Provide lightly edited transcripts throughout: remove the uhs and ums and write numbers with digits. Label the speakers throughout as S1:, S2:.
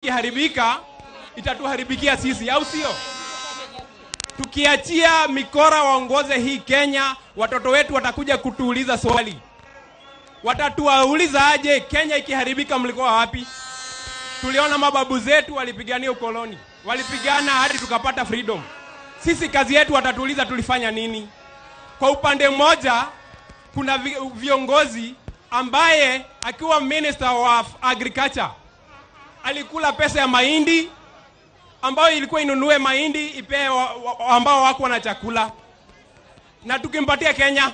S1: ikiharibika itatuharibikia sisi, au sio? Tukiachia mikora waongoze hii Kenya, watoto wetu watakuja kutuuliza swali. Watatuuliza aje, Kenya ikiharibika mlikuwa wapi? Tuliona mababu zetu walipigania ukoloni, walipigana hadi tukapata freedom. Sisi kazi yetu watatuuliza tulifanya nini? Kwa upande mmoja kuna viongozi ambaye akiwa minister of agriculture alikula pesa ya mahindi ambayo ilikuwa inunue mahindi ipe ambao wako na chakula, na tukimpatia Kenya.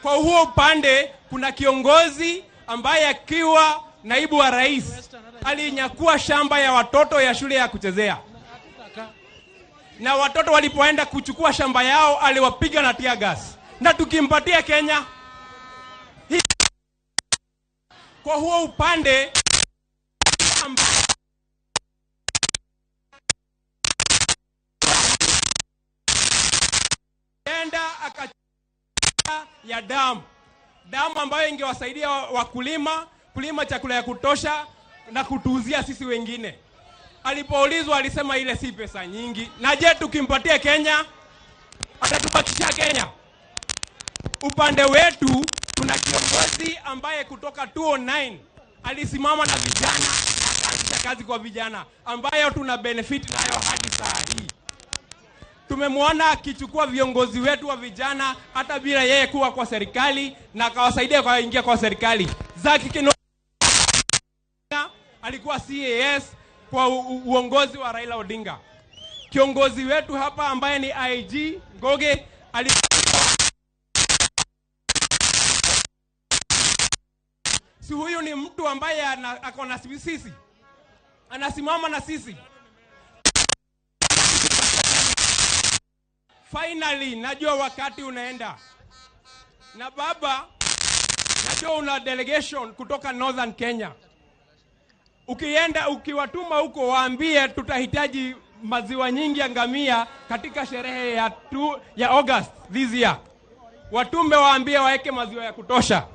S1: Kwa huo upande kuna kiongozi ambaye akiwa naibu wa rais alinyakua shamba ya watoto ya shule ya kuchezea, na watoto walipoenda kuchukua shamba yao aliwapiga na tear gas, na tukimpatia Kenya. Kwa huo upande enda ya damu ambayo ingewasaidia wakulima kulima chakula ya kutosha na kutuuzia sisi wengine. Alipoulizwa alisema ile si pesa nyingi. Na je, tukimpatia Kenya atatubakisha Kenya? Upande wetu kuna kiongozi ambaye kutoka 2009 alisimama na vijana akaanzisha kazi kwa vijana ambayo tuna benefit nayo hadi saa hii. Tumemwona akichukua viongozi wetu wa vijana hata bila yeye kuwa kwa serikali, na akawasaidia kwa ingia kwa serikali. Zaki Kino alikuwa CAS kwa uongozi wa Raila Odinga. Kiongozi wetu hapa ambaye ni IG Ngoge si huyu ni mtu ambaye ako na sisi, anasimama na sisi. Finally, najua wakati unaenda. Na baba, najua una delegation kutoka Northern Kenya. Ukienda, ukiwatuma huko waambie tutahitaji maziwa nyingi ya ngamia katika sherehe ya August this year. Watume waambie waeke maziwa ya kutosha.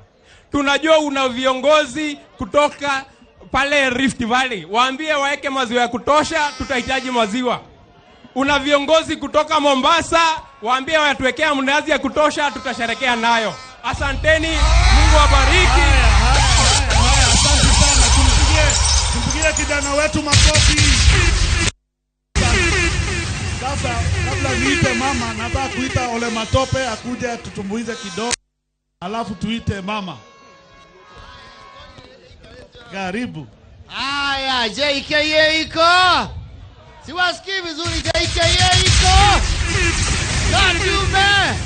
S1: Tunajua una viongozi kutoka pale Rift Valley. Waambie waeke maziwa ya kutosha, tutahitaji maziwa. Una viongozi kutoka Mombasa, waambie watuwekea mnazi ya kutosha, tutasherekea nayo. Asanteni, Mungu awabariki.
S2: Asante sana. Tumpigie kijana wetu makofi. Sasa kabla niite mama, nataka kuita Ole Matope akuje tutumbuize kidogo. Alafu tuite mama. Karibu.
S3: Haya, JKA iko. Siwasikii vizuri. JKA iko. Kadume.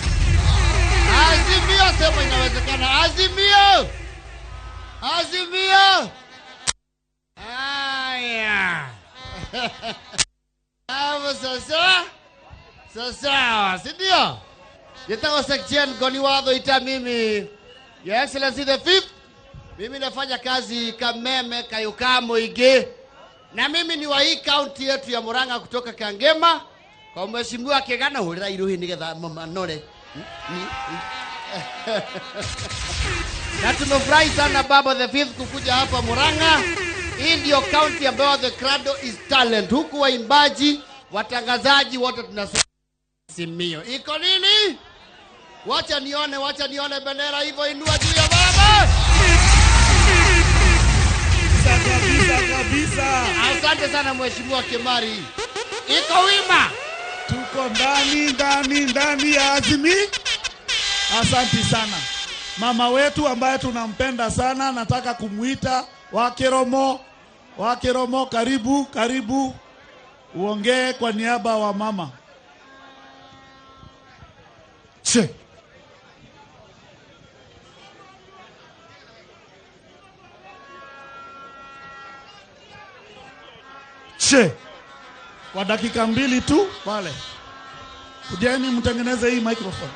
S3: Azimio, sema inawezekana. Azimio. Azimio. Haya. Hapo sasa. Sasa, sindio? Yetako section goni wadho ita mimi. Your Excellency the Fifth. Mimi nafanya kazi Kameme Kayukamo Ige. Na mimi ni wa hii county yetu ya Murang'a kutoka Kangema. Kwa mheshimiwa Kegana hulira iruhi nigetha manore. Na tumefurahi sana baba the Fifth kukuja hapa Murang'a. Hii ndio county ambayo the cradle is talent. Huku waimbaji, watangazaji wote tunasema Azimio. Iko nini? Wacha nione bendera hivyo, inua juu ya baba.
S2: Kabisa.
S3: Asante sana mheshimiwa Kimari. Iko wima.
S2: Tuko ndani ya Azimio. Asante sana. Mama wetu ambaye tunampenda sana, nataka kumuita Wakeromo, karibu. Uongee kwa niaba wa mama. Kwa dakika 2 tu pale. Kujeni mtengeneze hii microphone.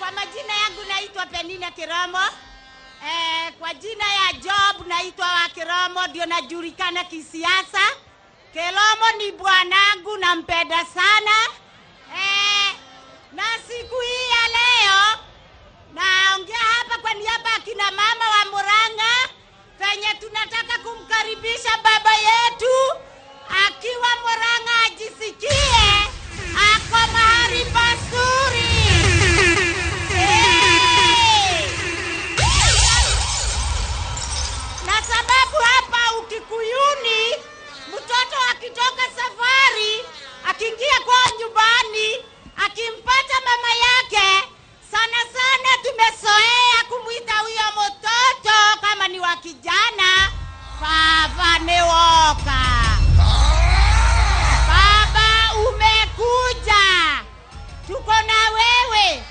S4: Kwa majina yangu naitwa Penina Kiramo. Kwa jina ya job naitwa wa Kiramo, ndio najulikana kisiasa. Kiramo ni bwanangu, nampenda sana. Na siku hii ya leo naongea hapa kwa niaba ya kina mama wa Murang'a, penye tunataka kumkaribisha baba yetu akiwa Murang'a, ajisikie ako mahali pazuri. Na sababu hapa Ukikuyuni, mtoto akitoka safari akiingia kwa nyumbani akimpata mama yake, sana sana tumezoea kumuita huyo mtoto kama ni wa kijana, baba newoka. Baba umekuja, tuko na wewe.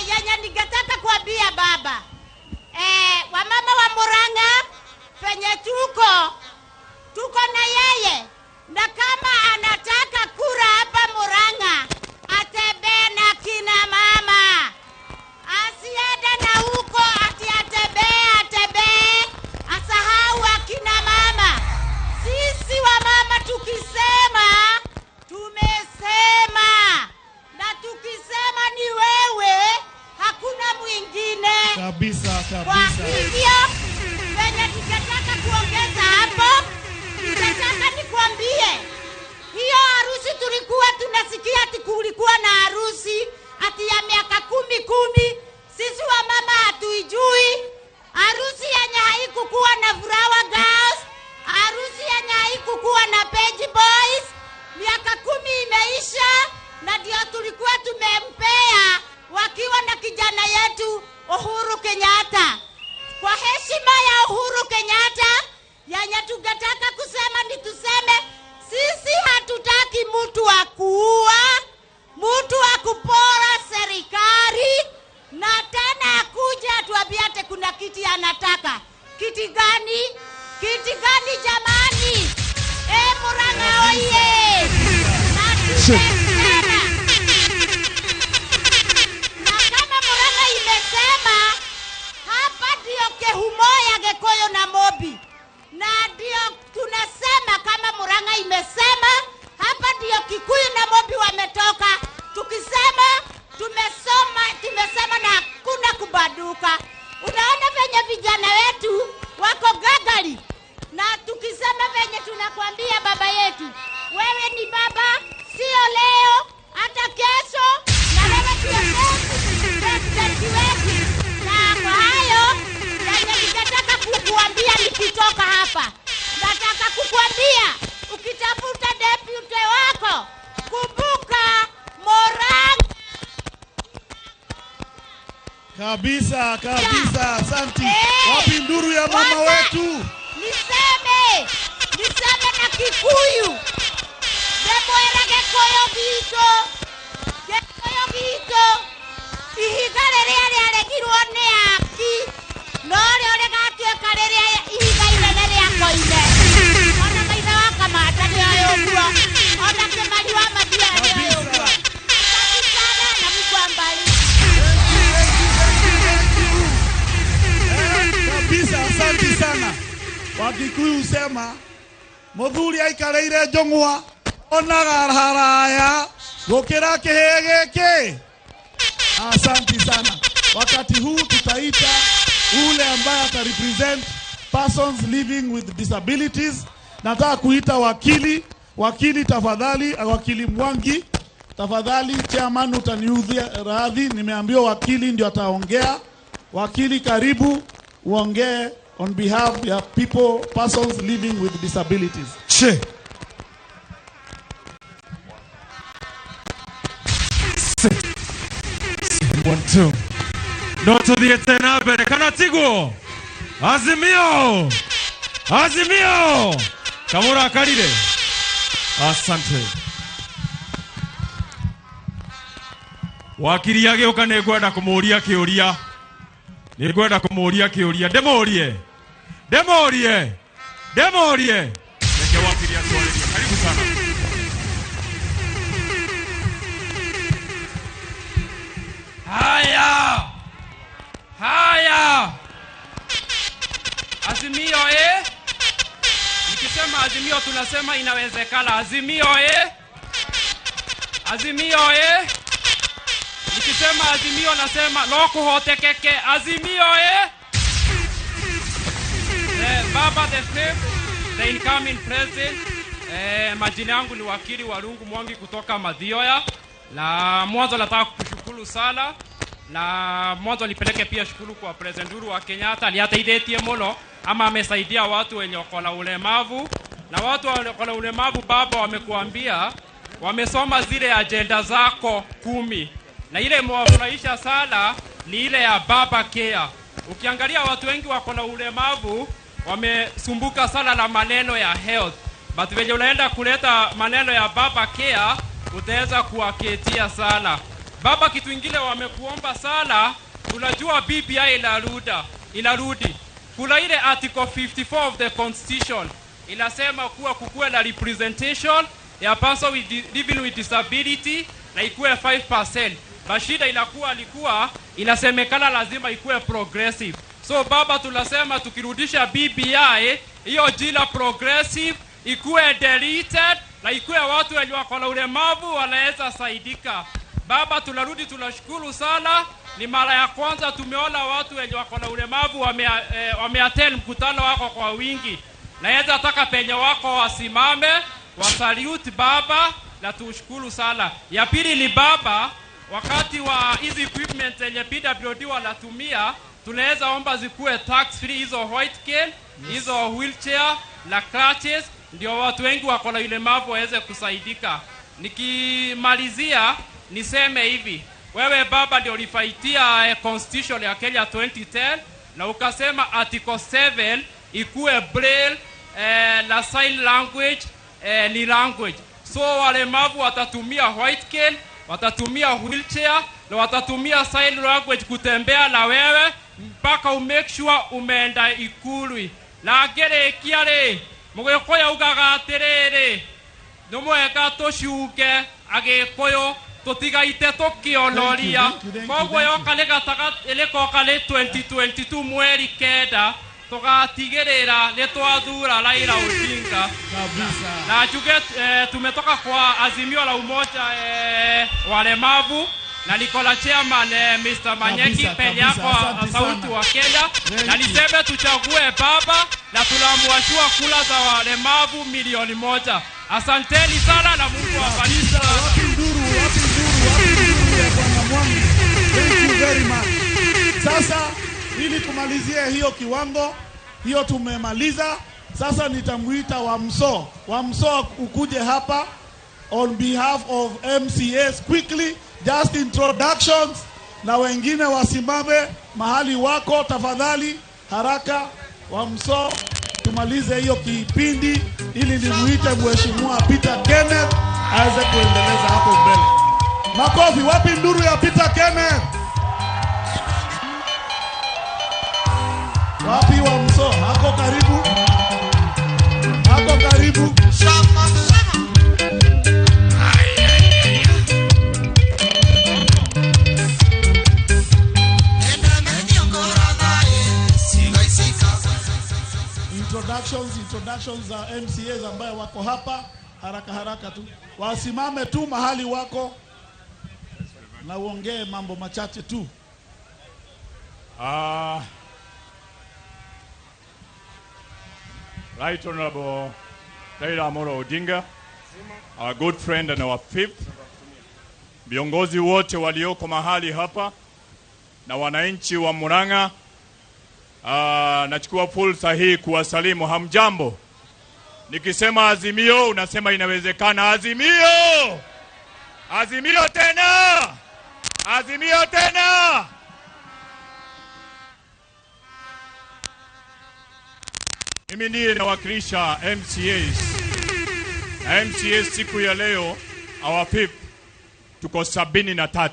S4: Yenye ningetaka kuambia baba, wamama wa Murang'a penye tuko na yeye, na kama anataka kura hapa Murang'a atembee na kina mama, asiende na huko ati atembee asahau akina mama. Sisi wa mama tukisema tumesema, na tukisema ni wewe, hakuna mwingine
S2: kabisa.
S4: Kwa hivyo venye tukataka kuongeza hapo, tukataka nikuambie, hiyo harusi tulikuwa tunasikia ati kulikuwa na harusi ati ya miaka 10. Sisi wa mama hatuijui. Harusi yenye haikukuwa na Flower Girls, harusi yenye haikukuwa na Page Boys, miaka 10 imeisha, na ndio tulikuwa tumempea wakiwa na kijana yetu Uhuru Kenyatta. Kwa heshima ya Uhuru Kenyatta, yenye tungetaka kusema ni tuseme, sisi hatutaki mtu wa kuua, mtu wa kupora serikali, na tena akuje atuambie ate kuna kiti anataka. Kiti gani? Kiti gani jamani? Murang'a oye! Na tumesema, na kama Murang'a imesema, hapa ndio Kehumo ya Gikuyu na Mobi. Na ndio tunasema kama Murang'a imesema, hapa ndio Kikuyu na Mobi wametoka. Tukisema tumesema na hakuna kubaduka. Unaona venye vijana wetu wako gagari, na tukisema venye tunakwambia baba yetu, wewe ni baba, sio leo, hata kesho, na wewe president wetu. Na kwa hayo venye ningetaka kukuambia nikitoka hapa, nataka kukuambia ukitafuta deputy wako, kumbuka Murang'a.
S2: Kabisa. Asante. Wapi nduru ya mama wetu?
S4: Niseme na Kikuyu. Demwera Gikuyu gitu. Ihiga rĩrĩa rĩaregirwo nĩ aki, no rĩo rĩgatuĩka rĩrĩa ihiga inene rĩa Koine. Ona maithe wa Kamata nĩ oĩ ũguo, ona Kĩmani wa Mathia nĩ oĩ ũguo. Sana na Mungu ambariki.
S2: Kabisa, asante sana. Wakikuyu usema muthuri aikareire njong'wa onaga haraya gukira kihege. Asante sana. Wakati huu tutaita ule ambaye atarepresent persons living with disabilities. Nataka kuita wakili tafadhali, wakili Mwangi tafadhali. Chairman utaniudhia radhi, nimeambiwa wakili ndio ataongea. Wakili karibu uongee on behalf of persons living with disabilities.
S5: Che. One, two. No to the tena bere kanatigo. Azimio. Kamura karire. Asante. Wakiri yake ukanegwenda kumuria kiuria. Nigwenda kumuria kiuria. Demorie. Neke wakiri atuariria. Karibu sana. Haya.
S1: Azimio tunasema inawezekana. Azimio Azimio Nikisema Azimio nasema loko hotekeke. Azimio Baba the fifth, the incoming president. Majina yangu ni wakili Walungu Mwangi kutoka Mathioya. La mwanzo nataka kushukuru sana. Na mwanzo nipeleke pia shukuru kwa President Uhuru wa Kenyatta, aliataidetie mono ama amesaidia watu wenye wako na ulemavu. Na watu wako na ulemavu baba wamekuambia wamesoma zile agenda zako 10. Na ile mwafurahisha sana ni ile ya Baba Care. Ukiangalia watu wengi wako na ulemavu wamesumbuka sana na maneno ya health. But venye unaenda kuleta maneno ya Baba Care utaweza kuwaketia sana. Baba, kitu ingine wamekuomba sana, unajua BBI inarudi. Kuna ile article 54 of the constitution inasema kuwa kukuwe na representation ya person living with disability na ikuwe 5%. Bashida ilikuwa inasemekana lazima ikuwe progressive. So baba, tunasema tukirudisha BBI hiyo jina progressive ikuwe deleted na ikuwe watu wenye wako na ulemavu wanaweza saidika. Baba, tunarudi, tunashukuru sana. Ni mara ya kwanza tumeona watu wenye wako na ulemavu wameattend mkutano wako kwa wingi. Naweza nataka penye wako wasimame, wasalute baba na tushukuru sana. Ya pili ni baba, wakati wa hizi equipment zenye PWD wanatumia, tunaweza omba zikuwe tax free hizo white cane, hizo wheelchair na crutches, ndio watu wengi wako na ulemavu waweze kusaidika. Nikimalizia niseme hivi, wewe baba ndio ulifaitia constitution ya Kenya 2010 na ukasema article 7 ikuwe braille na sign language ni language. So walemavu watatumia white cane, watatumia wheelchair na watatumia sign language kutembea na wewe mpaka umake sure umeenda Ikulu. Na ngere kiare mugekoya ugaga atiriri numweka toshuke agikoyo tutigaite tukionoria kogwo yoka nikoka ni 2022 mweri kenda tugatigirira nitwathura Raila Odinga kabisa. Na juge tumetoka kwa Azimio La Umoja walemavu na Nicola Chairman Mr. Manyeki penye yako sauti wa Kenya. Na niseme tuchague baba na tunamwashua kula za walemavu 1,000,000. Asanteni sana na Mungu awabariki.
S2: Wapi nduru ya Bwana Mwangi. Thank you very much. Sasa ili tumalizie hiyo kiwango, hiyo tumemaliza. Sasa nitamuita Wamso ukuje hapa on behalf of MCAs quickly, just introductions, na wengine wasimame mahali wako tafadhali haraka. Wamso tumalize hiyo kipindi ili nimuite Mheshimiwa Peter Kenneth aweze kuendeleza hapo mbele. Makofi, wapi nduru ya Peter Kenneth? Wapi Wamso? Hako karibu. Hako karibu. Introductions za MCAs ambayo wako hapa haraka tu. Wasimame tu mahali wako na uongee mambo machache tu.
S6: Right Honorable Raila Amolo Odinga, our good friend and our fifth, viongozi wote walioko mahali hapa na wananchi wa Murang'a, nachukua fursa hii kuwasalimu. Hamjambo? Nikisema Azimio unasema inawezekana. Azimio! Azimio tena! Azimio tena! Mimi ndiye nawakilisha MCAs. MCAs siku ya leo our fifth tuko 73.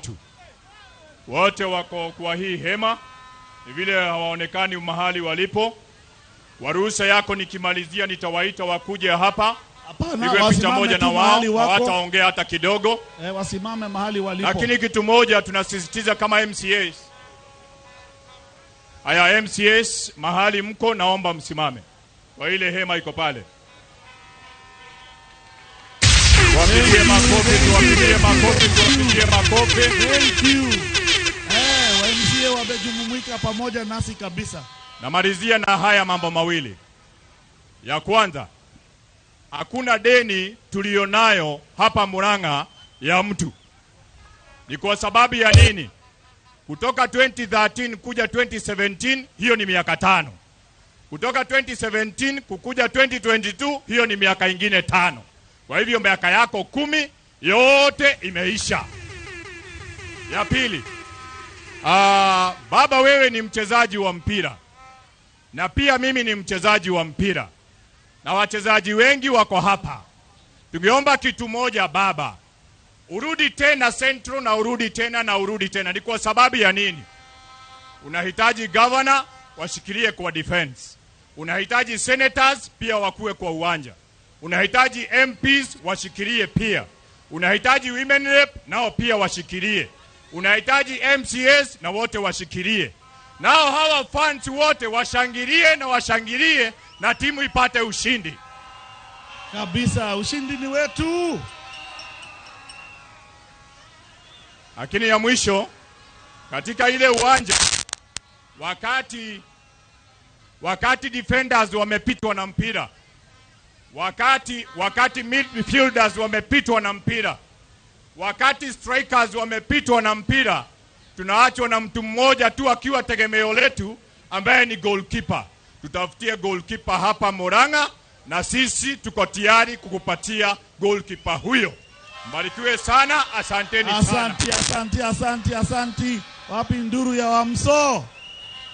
S6: Wote wako kwa hii hema. Ni vile hawaonekani mahali walipo. Waruhusa yako nikimalizia nitawaita wakuje hapa. Hapana, picha moja na wao, hawataongea hata kidogo.
S2: Wasimame mahali walipo.
S6: Lakini kitu moja tunasisitiza kama MCAs. Haya MCAs mahali mko naomba msimame. Kwa ile hema iko pale. Tuwapigie makofi, tuwapigie makofi.
S2: Thank you. MCA wamejumuika pamoja nasi kabisa.
S6: Namalizia na haya mambo mawili. Ya kwanza, hakuna deni tulionayo hapa Murang'a ya mtu. Ni kwa sababu ya nini? Kutoka 2013 kuja 2017, hiyo ni miaka 5. Kutoka 2017 kukuja 2022, hiyo ni miaka ingine 5. Kwa hivyo miaka yako 10 yote imeisha. Ya pili, baba wewe ni mchezaji wa mpira. Na pia mimi ni mchezaji wa mpira. Na wachezaji wengi wako hapa. Tungeomba kitu moja baba. Urudi tena Central na urudi tena na urudi tena. Ni kwa sababu ya nini? Unahitaji governor washikilie kwa defense. Unahitaji senators pia wakuwe kwa uwanja. Unahitaji MPs washikilie pia. Unahitaji women rep nao pia washikilie. Unahitaji MCS na wote washikilie. Nao hawa fans wote washangilie na washangilie na timu ipate ushindi.
S2: Kabisa, ushindi ni wetu.
S6: Lakini ya mwisho, katika ile uwanja, wakati defenders wamepitwa na mpira, wakati midfielders wamepitwa na mpira, wakati strikers wamepitwa na mpira, tunaachwa na mtu mmoja tu akiwa tegemeo letu ambaye ni goalkeeper. Tutafutie goalkeeper hapa Murang'a na sisi tuko tayari kukupatia goalkeeper huyo. Mbarikiwe sana, asanteni sana.
S2: Asante. Wapi nduru ya Wamso?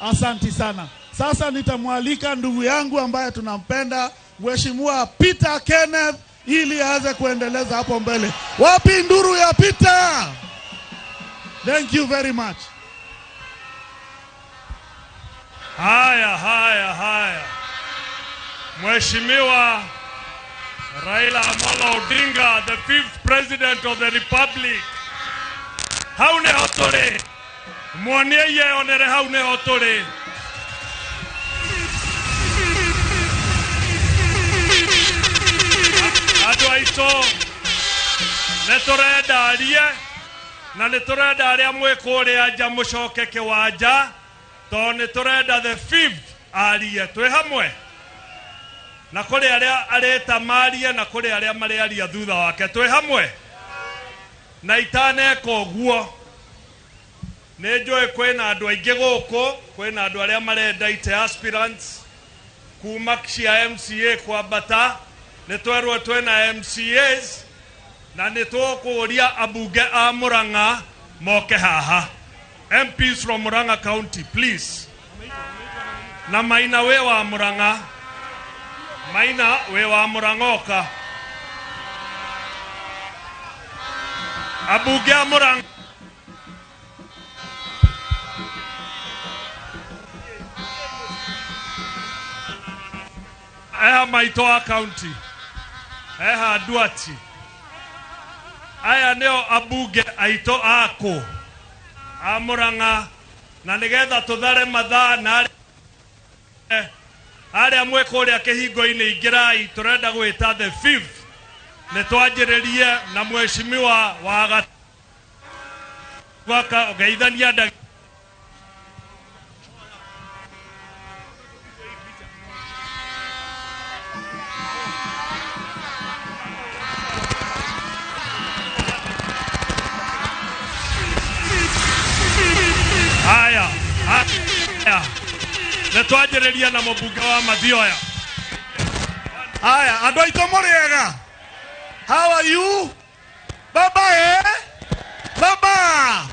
S2: Asante sana. Sasa nitamwalika ndugu yangu ambaye tunampenda, Mheshimiwa Peter Kenneth, ili aanze kuendeleza hapo mbele. Wapi nduru ya Peter? Thank you very much.
S7: Haya. Mheshimiwa Raila Amolo Odinga, the 5th President of the Republic. Haune hotore. Mwonie ye onere haune hotore. Adu aito. Netoreda alie. Na netoreda alia mwekore aja mushoke kiwaja. To netoreda the 5th alie. Twe hamwe. Na kule alia areta maria na kule alia maria thutha wake twe hamwe na itane koguo nejoe kwena andu aingi guku kwena andu alia marenda ite aspirants kuma cia MCA kwambata nitwerwo twena MCAs na nitwokuria abunge a Murang'a moke haha. MPs from Murang'a County, please. Na Maina we wa Murang'a, Maina we wa Murang'oka. Abunge a Murang'a. Eha Maitoa County. Eha Duati. Aya neo abunge aito ako a Murang'a na nigetha tuthare mathaa na aria mwekuria kihingo-ini ingirai turenda gwita the 5th ni twanjiririe na mheshimiwa wa gwaka geithania nda Haya. Netwajereria na mubunge wa Mathioya.
S2: Haya, andũ aitũ mũrĩega. How are you? Baba Baba.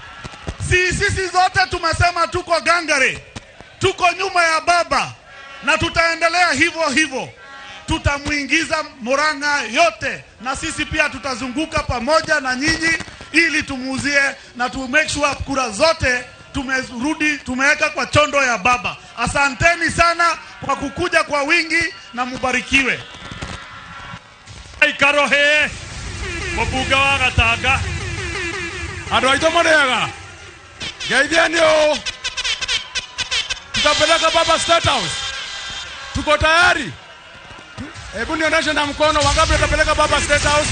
S2: Sisi zote tumesema tuko gangare. Tuko nyuma ya baba na tutaendelea hivyo hivyo. Tutamuingiza Murang'a yote na sisi pia tutazunguka pamoja na nyinyi ili tumuuzie na tu make sure kura zote tumeweka kwa chondo ya baba. Asanteni sana kwa kukuja kwa wingi na mubarikiwe.
S7: Ikarohe mubunge wa Gatanga.
S1: Andũ aitũ mũrĩega. Geithieni ũũ. Tutapeleka baba State House. Tuko tayari? Hebu nionyeshe na mkono wangapi tutapeleka baba State House.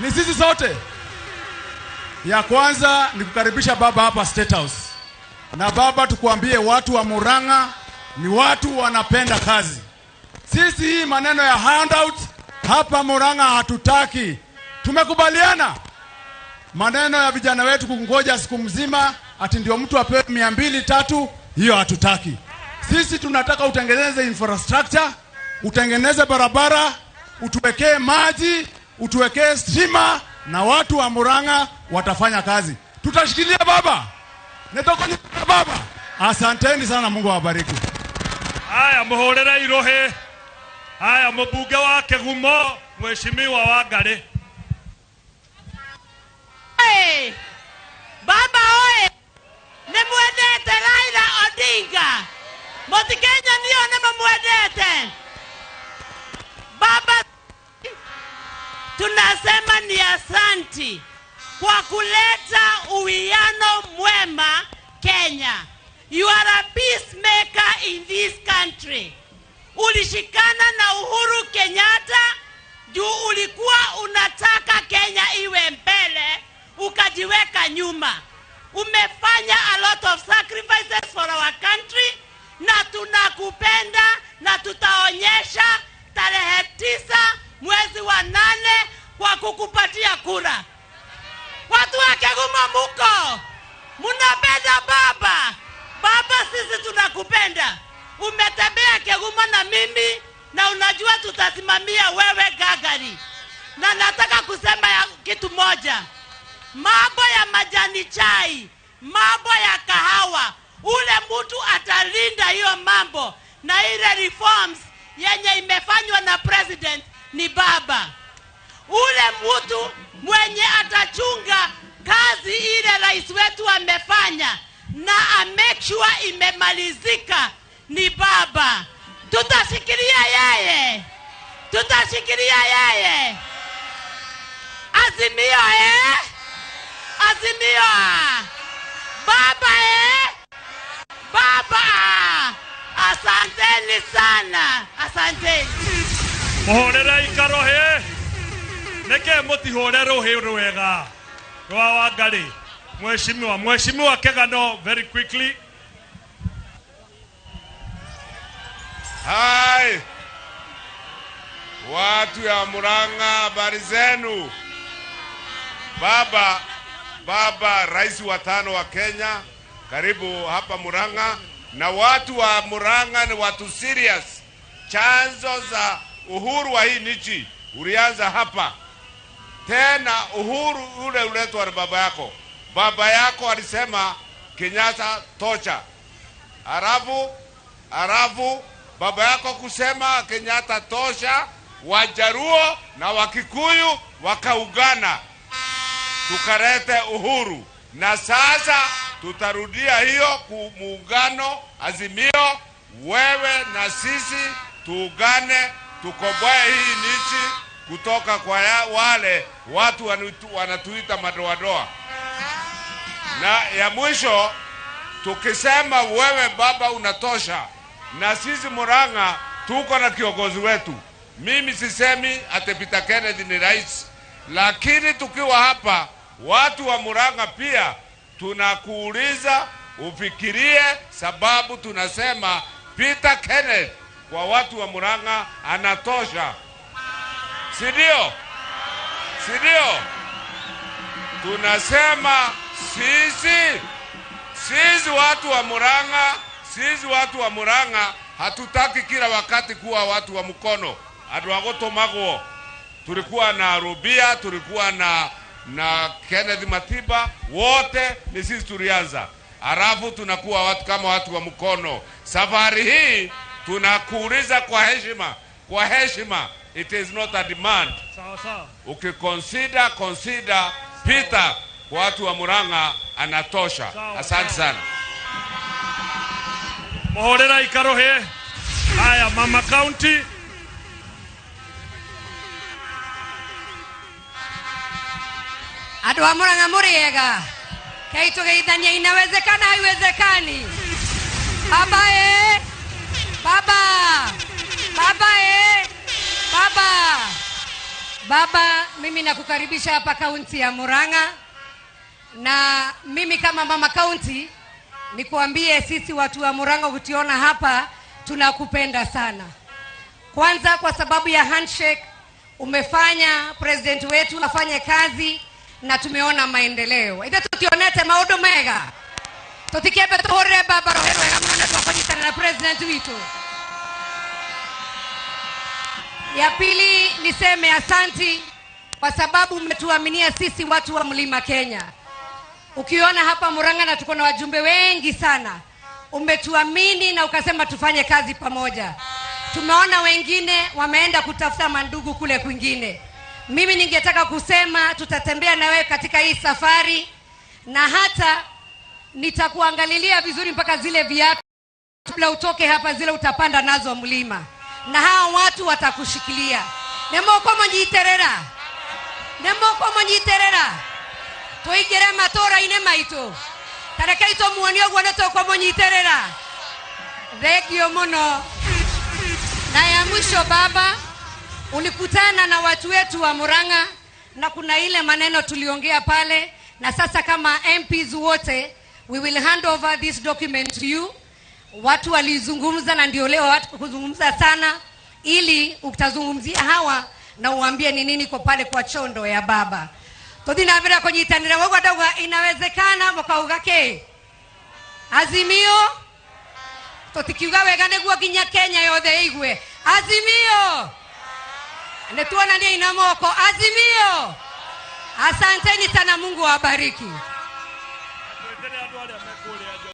S2: Ni sisi sote. Ya kwanza ni kukaribisha baba hapa State House. Na baba, tukuambie watu wa Murang'a ni watu wanapenda kazi. Sisi hii maneno ya handout hapa Murang'a hatutaki. Tumekubaliana maneno ya vijana wetu kungoja siku mzima ati ndio mtu apewe 200-300, hiyo hatutaki. Sisi tunataka utengeneze infrastructure, utengeneze barabara, utuwekee maji, utuwekee stima, na watu wa Murang'a watafanya kazi. Tutashikilia baba. Netokoni baba. Asanteni sana, Mungu awabariki.
S7: Haya, muhorera irohe. Haya, mbunge wa Kegumo, Mheshimiwa Wangari.
S4: Hey, baba oe, nimwendete Raila Odinga. Motikenya ndio nimemwendete. Baba, tunasema ni asanti kwa kuleta uwiano mwema Kenya. You are a peacemaker in this country. Ulishikana na Uhuru Kenyatta juu ulikuwa unataka Kenya iwe mbele, ukajiweka nyuma. Umefanya a lot of sacrifices for our country, na tunakupenda, na tutaonyesha tarehe 9 mwezi wa 8 kwa kukupatia kura. Watu wa Kegumo muko, munapenda baba. Baba, sisi tunakupenda. Umetembea Kegumo na mimi, na unajua tutasimamia wewe gagari. Na nataka kusema kitu moja. Mambo ya majani chai, mambo ya kahawa, ule mtu atalinda hiyo mambo, na ile reforms yenye imefanywa na president ni baba. Ule mtu mwenye atachunga kazi ile rais wetu amefanya na make sure imemalizika ni baba. Tutashikilia yeye. Tutashikilia yeye. Azimio Azimio. Baba Baba. Asanteni sana. Asanteni.
S7: Muhorera ikarohe. Neke mutihorera rohe rwega. Rwa Wangari. Mheshimiwa Kegano, very quickly.
S8: Hai, watu ya Murang'a, habari zenu? Baba rais wa 5 wa Kenya, karibu hapa Murang'a. Na watu wa Murang'a ni watu serious. Chanzo za uhuru wa hii nchi ulianza hapa. Tena uhuru ule uletwa na baba yako. Baba yako alisema Kenyatta tocha. Arabu baba yako kusema Kenyatta tosha, Wajaruo na Wakikuyu wakaungana, tukarete uhuru. Na sasa tutarudia hiyo muungano, Azimio, wewe na sisi tuungane, tukomboe hii nchi kutoka kwa wale watu wanatuita madoadoa. Na ya mwisho, tukisema wewe baba unatosha, na sisi Murang'a tuko na kiongozi wetu. Mimi sisemi ati Peter Kennedy ni rais, lakini tukiwa hapa watu wa Murang'a pia tunakuuliza ufikirie, sababu tunasema Peter Kennedy kwa watu wa Murang'a anatosha. Sidio? Tunasema sisi watu wa Murang'a hatutaki kila wakati kuwa watu wa mkono. Adwagoto magwo. Tulikuwa na Rubia, tulikuwa na Kennedy Matiba, wote ni sisi tulianza. Arafu tunakuwa watu kama watu wa mkono. Safari hii tunakuuliza kwa heshima. It is not a demand.
S7: Sawa.
S8: Consider Peter kwa watu wa Murang'a anatosha. Asante sana.
S7: Muhorera ikarohe. Haya, Mama County.
S9: Andu wa Murang'a muriega. Kai tugeithania inawezekana haiwezekani. Baba mimi nakukaribisha hapa kaunti ya Murang'a, na mimi kama mama kaunti nikuambie sisi watu wa Murang'a utiona hapa tunakupenda sana. Kwanza kwa sababu ya handshake umefanya president wetu afanye kazi na tumeona maendeleo. Ida tutionete maudo mega. Tutikebe tore baba rohero ngamana tukafanyitana na president wetu. Ya pili niseme asanti kwa sababu umetuaminia sisi watu wa Mlima Kenya. Ukiona hapa Murang'a na tuko na wajumbe wengi sana, umetuamini na ukasema tufanye kazi pamoja. Tumeona wengine wameenda kutafuta mandugu kule kwingine. Mimi ningetaka kusema tutatembea na wewe katika hii safari, na hata nitakuangalilia vizuri mpaka zile viatu kabla utoke hapa, zile utapanda nazo mlima, na hao watu watakushikilia. Nemoko monyiterera toigere matora ine maito tareka ito muonio gwana to kwa monyiterera. Thegio muno. Na ya mwisho baba, ulikutana na watu wetu wa Murang'a na kuna ile maneno tuliongea pale, na sasa kama MPs wote we will hand over this document to you. Watu walizungumza na ndio leo watu kuzungumza sana, ili utazungumzia hawa na uambie ni nini kwa pale kwa chondo ya baba. Tudina bila kunyitanira wewe dawa inawezekana mukauga ke Azimio totikiuga wega neguo ginya Kenya yothe igwe. Azimio netuona ni ina moko. Azimio, asanteni sana, Mungu awabariki.